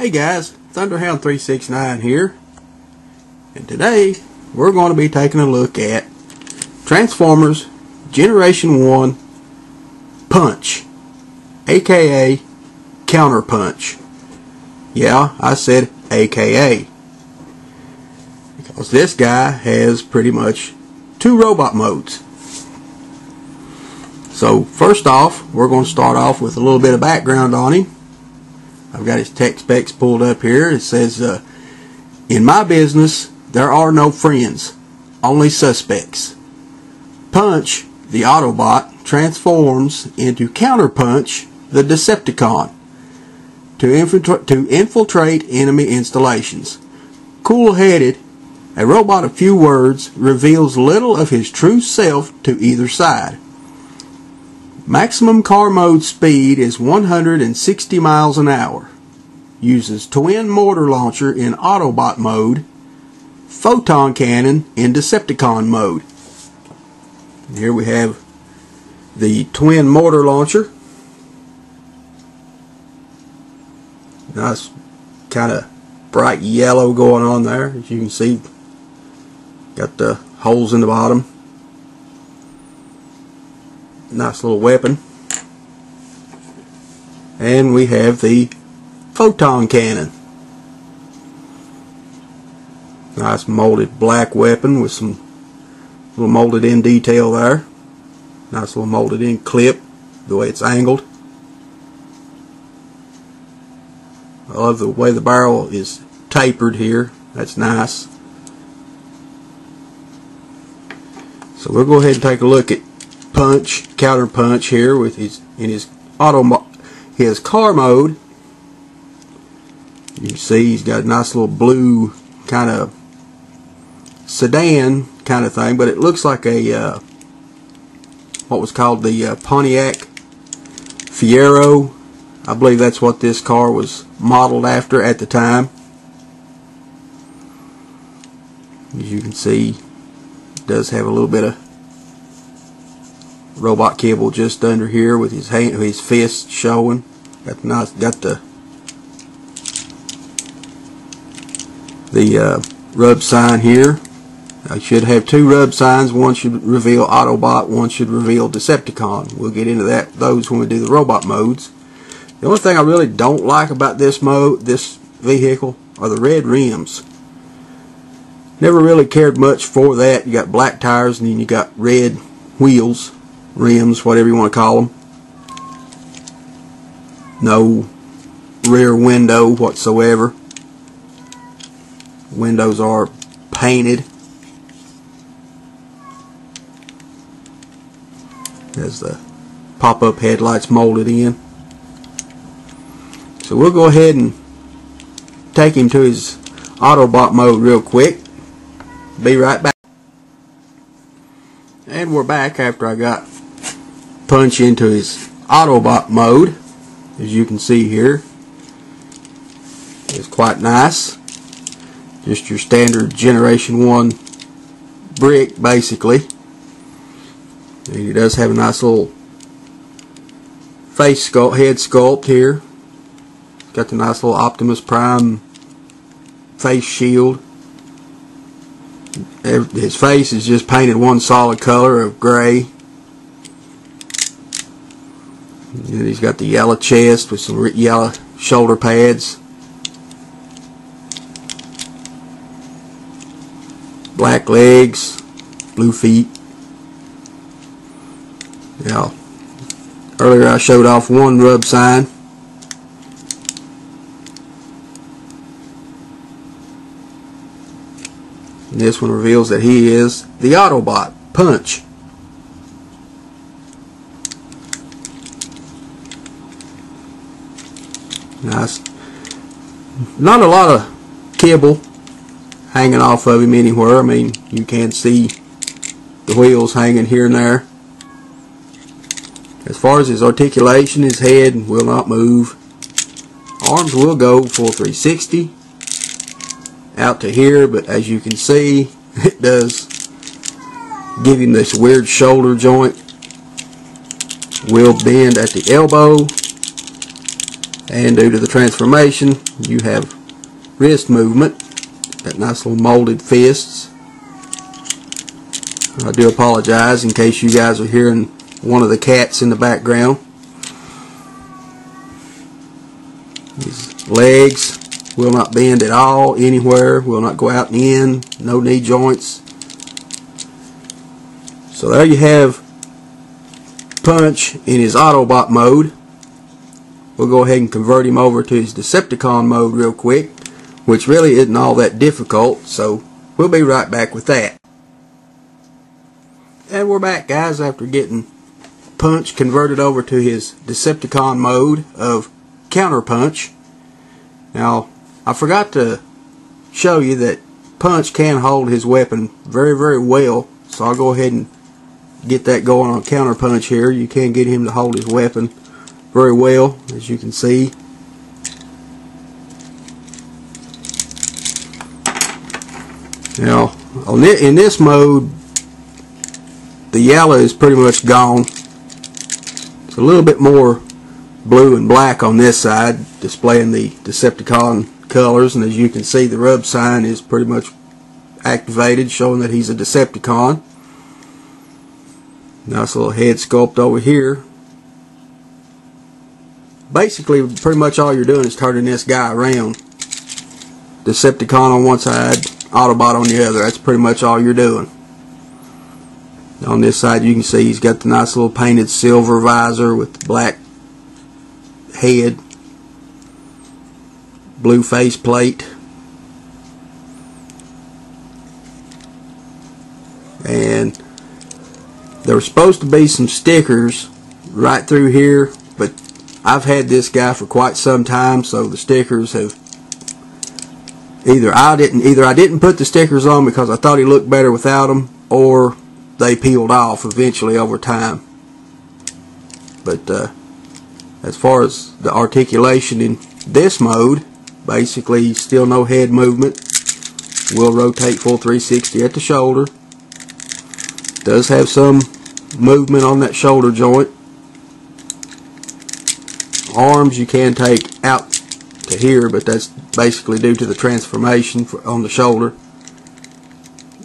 Hey guys, Thunderhound369 here, and today we're going to be taking a look at Transformers Generation 1 Punch, aka Counterpunch. Yeah, I said aka, because this guy has pretty much two robot modes. So first off, we're going to start off with a little bit of background on him. I've got his tech specs pulled up here. It says, in my business, there are no friends, only suspects. Punch, the Autobot, transforms into Counterpunch, the Decepticon, to infiltrate enemy installations. Cool-headed, a robot of few words reveals little of his true self to either side. Maximum car mode speed is 160 miles an hour. Uses twin mortar launcher in Autobot mode. Photon cannon in Decepticon mode. And here we have the twin mortar launcher. Nice kind of bright yellow going on there, as you can see. Got the holes in the bottom. Nice little weapon. And we have the photon cannon. Nice molded black weapon with some little molded in detail there. Nice little molded in clip, the way it's angled. I love the way the barrel is tapered here. That's nice. So we'll go ahead and take a look at Punch, Counterpunch here with his car mode. You can see he's got a nice little blue kind of sedan kind of thing, but it looks like a what was called the Pontiac Fiero. I believe that's what this car was modeled after at the time. As you can see, it does have a little bit of robot kibble just under here with his hand, his fist showing. Got the rub sign here. I should have two rub signs. One should reveal Autobot, one should reveal Decepticon. We'll get into those when we do the robot modes. The only thing I really don't like about this vehicle, are the red rims. Never really cared much for that. You got black tires and then you got red wheels, rims, whatever you want to call them. No rear window whatsoever. Windows are painted. There's the pop-up headlights molded in. So we'll go ahead and take him to his Autobot mode real quick. Be right back. And we're back after I got Punch into his Autobot mode. As you can see here, it's quite nice. Just your standard Generation 1 brick, basically. And he does have a nice little face sculpt, head sculpt here. Got the nice little Optimus Prime face shield. His face is just painted one solid color of gray. And he's got the yellow chest with some yellow shoulder pads. Black legs, blue feet. Now, earlier I showed off one rub sign. And this one reveals that he is the Autobot Punch. Nice. Not a lot of kibble hanging off of him anywhere. I mean, you can see the wheels hanging here and there. As far as his articulation, his head will not move. Arms will go full 360 out to here, but as you can see, it does give him this weird shoulder joint. Will bend at the elbow And due to the transformation, you have wrist movement, that nice little molded fists. I do apologize in case you guys are hearing one of the cats in the background. His legs will not bend at all anywhere, will not go out and in, no knee joints. So there you have Punch in his Autobot mode. We'll go ahead and convert him over to his Decepticon mode real quick, which really isn't all that difficult, so we'll be right back with that. And we're back, guys, after getting Punch converted over to his Decepticon mode of Counterpunch. Now, I forgot to show you that Punch can hold his weapon very, very well, so I'll go ahead and get that going on Counterpunch here. You can get him to hold his weapon very well, as you can see. Now, in this mode, the yellow is pretty much gone. It's a little bit more blue and black on this side, displaying the Decepticon colors, and as you can see, the rub sign is pretty much activated, showing that he's a Decepticon. Nice little head sculpt over here. Basically, pretty much all you're doing is turning this guy around. Decepticon on one side, Autobot on the other. That's pretty much all you're doing. On this side, you can see he's got the nice little painted silver visor with the black head, blue face plate, and there were supposed to be some stickers right through here, but I've had this guy for quite some time, so the stickers have either I didn't put the stickers on because I thought he looked better without them, or they peeled off eventually over time. But as far as the articulation in this mode, basically still no head movement. Will rotate full 360 at the shoulder. Does have some movement on that shoulder joint. Arms you can take out to here, but that's basically due to the transformation on the shoulder.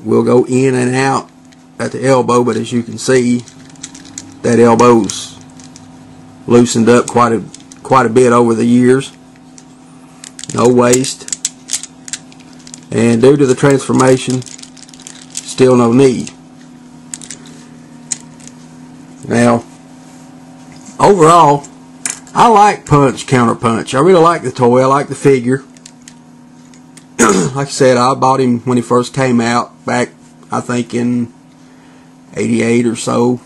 Will go in and out at the elbow, but as you can see, that elbow's loosened up quite a bit over the years. No waist, and due to the transformation, still no knee. Now, overall, I like Punch Counterpunch. I really like the toy. I like the figure. Like I said, I bought him when he first came out back, I think in 88 or so.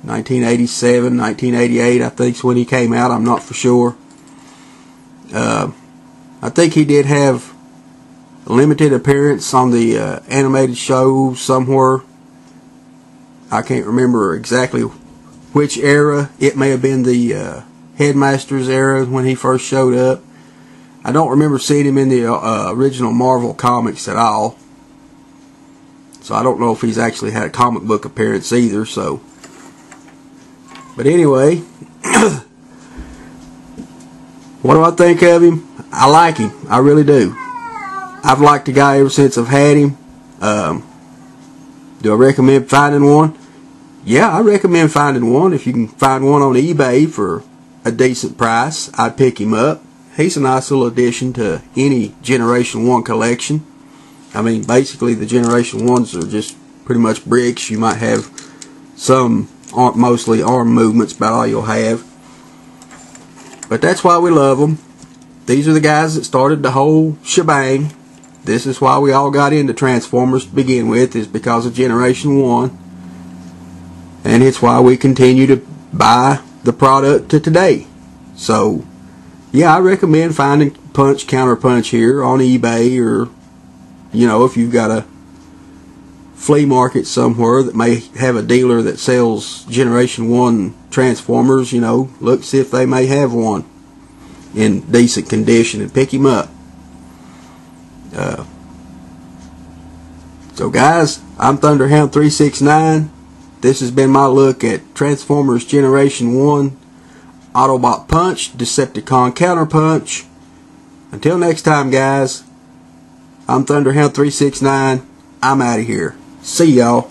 1987, 1988, I think is when he came out. I'm not for sure. I think he did have a limited appearance on the animated show somewhere. I can't remember exactly which era. It may have been the Headmaster's era when he first showed up. I don't remember seeing him in the original Marvel comics at all. So I don't know if he's actually had a comic book appearance either. So, but anyway, what do I think of him? I like him. I really do. I've liked the guy ever since I've had him. Do I recommend finding one? Yeah, I recommend finding one. If you can find one on eBay for a decent price, I'd pick him up. He's a nice little addition to any Generation 1 collection. I mean, basically the Generation 1s are just pretty much bricks. You might have some, mostly arm movements, about all you'll have. But that's why we love them. These are the guys that started the whole shebang. This is why we all got into Transformers to begin with, is because of Generation 1. And it's why we continue to buy the product to today. So, yeah, I recommend finding Punch Counterpunch here on eBay, or, you know, if you've got a flea market somewhere that may have a dealer that sells Generation 1 Transformers, you know, look, see if they may have one in decent condition and pick him up. So guys, I'm Thunderhound369. This has been my look at Transformers Generation 1 Autobot Punch, Decepticon Counterpunch. Until next time, guys, I'm Thunderhound 369. I'm out of here. See y'all.